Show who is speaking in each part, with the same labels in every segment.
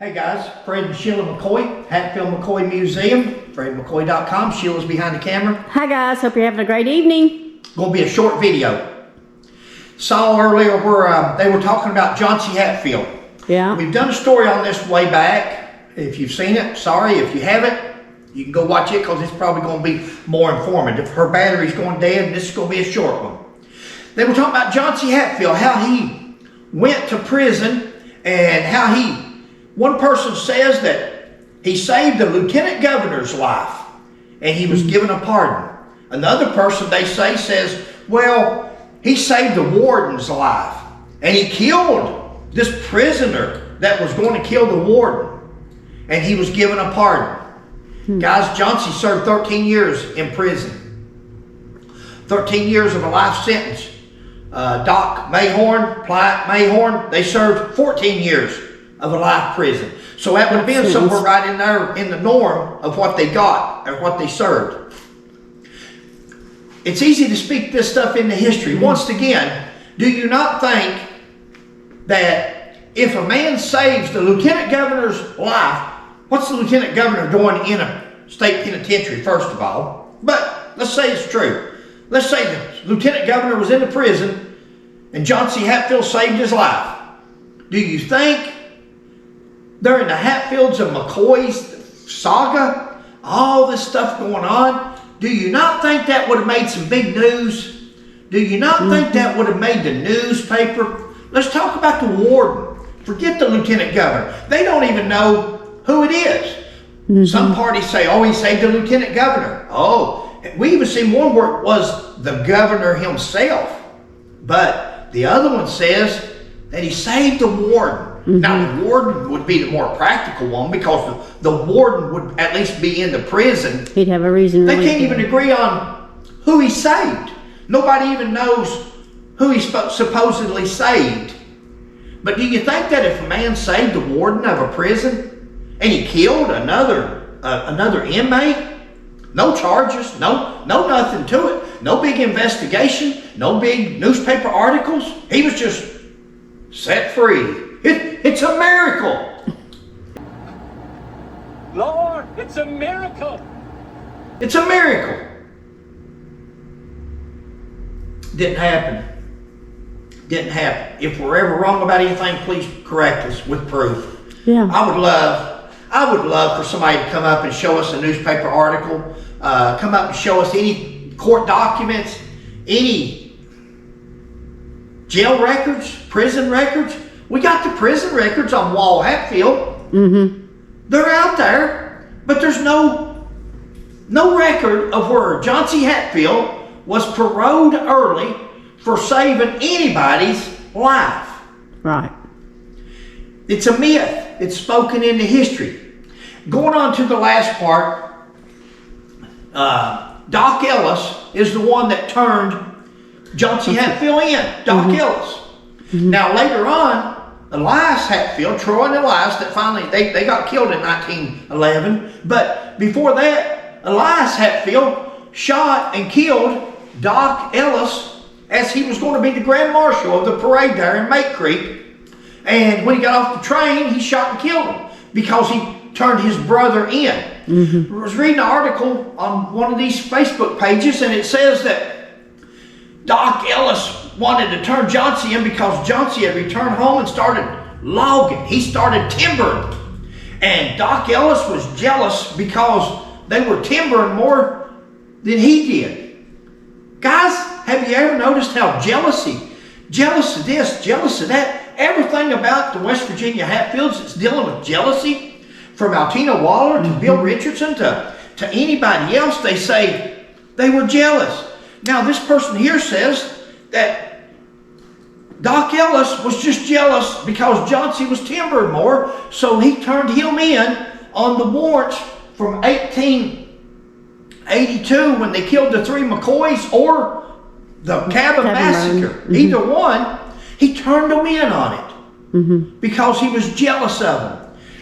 Speaker 1: Hey guys, Fred and Sheila McCoy, Hatfield McCoy Museum, FredMcCoy.com. Sheila's behind the camera.
Speaker 2: Hi guys, hope you're having a great evening.
Speaker 1: Going to be a short video. Saw earlier where they were talking about Johnse Hatfield.
Speaker 2: Yeah.
Speaker 1: We've done a story on this way back. If you've seen it, sorry. If you haven't, you can go watch it because it's probably going to be more informative. Her battery's going dead and this is going to be a short one. They were talking about Johnse Hatfield, how he went to prison and how one person says that he saved the lieutenant governor's life and he was given a pardon. Another person, they say, says, well, he saved the warden's life and he killed this prisoner that was going to kill the warden and he was given a pardon. Guys, Johnse served 13 years in prison. 13 years of a life sentence. Doc Mayhorn, Platt Mayhorn, they served 14 years of a life prison. So that would have been somewhere right in there in the norm of what they got or what they served. It's easy to speak this stuff into history. Once again, do you not think that if a man saves the lieutenant governor's life, what's the lieutenant governor doing in a state penitentiary, first of all? But let's say it's true. Let's say the lieutenant governor was in the prison and Johnse Hatfield saved his life. Do you think during the Hatfields and McCoy's saga, all this stuff going on, do you not think that would have made some big news? Do you not think that would have made the newspaper? Let's talk about the warden. Forget the lieutenant governor. They don't even know who it is. Some parties say, oh, he saved the lieutenant governor. Oh, we even seen one where it was the governor himself. But the other one says that he saved the warden. Now, the warden would be the more practical one because the warden would at least be in the prison.
Speaker 2: He'd have a reason.
Speaker 1: They can't even agree on who he saved. Nobody even knows who he supposedly saved. But do you think that if a man saved the warden of a prison and he killed another inmate, no charges, no nothing to it, no big investigation, no big newspaper articles, he was just set free? It's a miracle.
Speaker 3: Lord, it's a miracle.
Speaker 1: It's a miracle. Didn't happen. Didn't happen. If we're ever wrong about anything, please correct us with proof.
Speaker 2: Yeah.
Speaker 1: I would love for somebody to come up and show us a newspaper article, come up and show us any court documents, any jail records, prison records. We got the prison records on Wall Hatfield. They're out there, but there's no record of where Johnse Hatfield was paroled early for saving anybody's life.
Speaker 2: Right.
Speaker 1: It's a myth. It's spoken into history. Going on to the last part, Doc Ellis is the one that turned Johnse Hatfield in. Doc Ellis. Now later on, Elias Hatfield, Troy and Elias, that finally, they got killed in 1911. But before that, Elias Hatfield shot and killed Doc Ellis as he was going to be the Grand Marshal of the parade there in Mate Creek. And when he got off the train, he shot and killed him because he turned his brother in. I was reading an article on one of these Facebook pages and it says that Doc Ellis wanted to turn Johnse in because Johnse had returned home and started logging. He started timbering. And Doc Ellis was jealous because they were timbering more than he did. Guys, have you ever noticed how jealous of this, jealous of that? Everything about the West Virginia Hatfields is dealing with jealousy. From Altina Waller to Bill Richardson to anybody else, they say they were jealous. Now this person here says that Doc Ellis was just jealous because Johnse was timbering more, so he turned him in on the warrants from 1882 when they killed the 3 McCoys or the Cabin Massacre. Either one, he turned them in on it because he was jealous of them.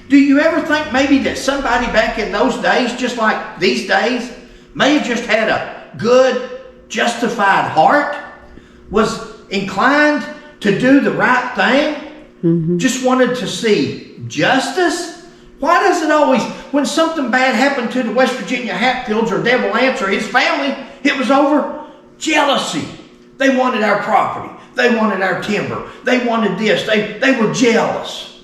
Speaker 1: Do you ever think maybe that somebody back in those days, just like these days, may have just had a good, justified heart, was inclined to do the right thing, just wanted to see justice Why does it always, when something bad happened to the West Virginia Hatfields or Devil Ants or his family, it was over jealousy. They wanted our property. They wanted our timber. They wanted this. They were jealous.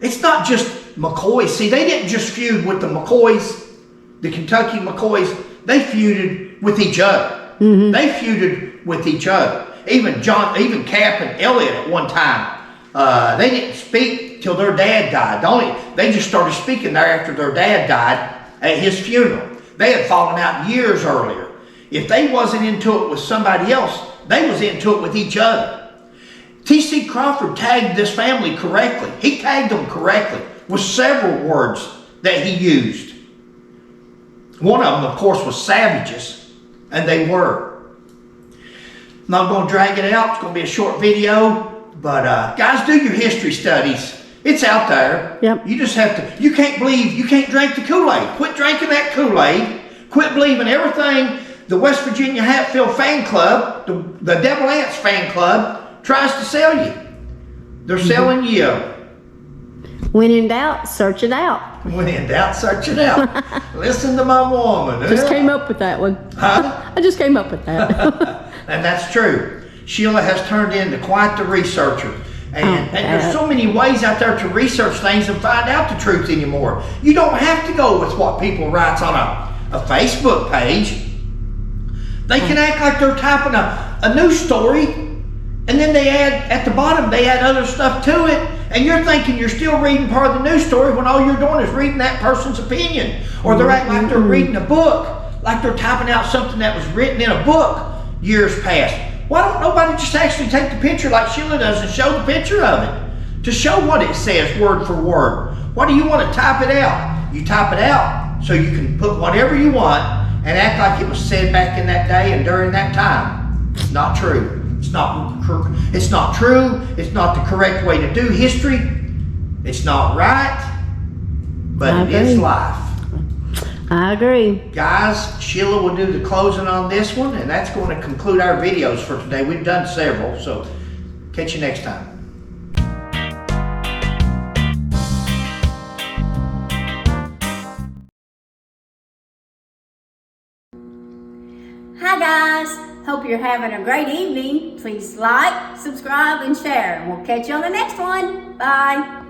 Speaker 1: It's not just McCoy. See, they didn't just feud with the McCoys, the Kentucky McCoys. They feuded with each other. Mm-hmm. They feuded with each other. Even Cap and Elliot at one time, they didn't speak till their dad died. They just started speaking there after their dad died at his funeral. They had fallen out years earlier. If they wasn't into it with somebody else, they was into it with each other. T.C. Crawford tagged this family correctly. He tagged them correctly with several words that he used. One of them, of course, was savages, and they were. I'm not going to drag it out. It's going to be a short video, but guys, do your history studies. It's out there.
Speaker 2: Yep.
Speaker 1: You just have to, you can't drink the Kool-Aid. Quit drinking that Kool-Aid. Quit believing everything the West Virginia Hatfield fan club, the Devil Ants fan club, tries to sell you. They're selling you.
Speaker 2: When in doubt, search it out.
Speaker 1: When in doubt, search it out. Listen to my woman.
Speaker 2: Just came up with that one.
Speaker 1: Huh?
Speaker 2: I just came up with that.
Speaker 1: And that's true. Sheila has turned into quite the researcher. And there's so many ways out there to research things and find out the truth anymore. You don't have to go with what people write on a Facebook page. They can act like they're typing a news story, and then they add, at the bottom, they add other stuff to it, and you're thinking you're still reading part of the news story when all you're doing is reading that person's opinion. Or they're acting like they're reading a book, like they're typing out something that was written in a book years past. Why don't nobody just actually take the picture like Sheila does and show the picture of it? To show what it says word for word. Why do you want to type it out? You type it out so you can put whatever you want and act like it was said back in that day and during that time. It's not true. It's not true. It's not the correct way to do history. It's not right, but it is life.
Speaker 2: I agree.
Speaker 1: Guys, Sheila will do the closing on this one, and that's going to conclude our videos for today. We've done several, so catch you next time.
Speaker 2: Hi guys, hope you're having a great evening. Please like, subscribe, and share. And we'll catch you on the next one. Bye.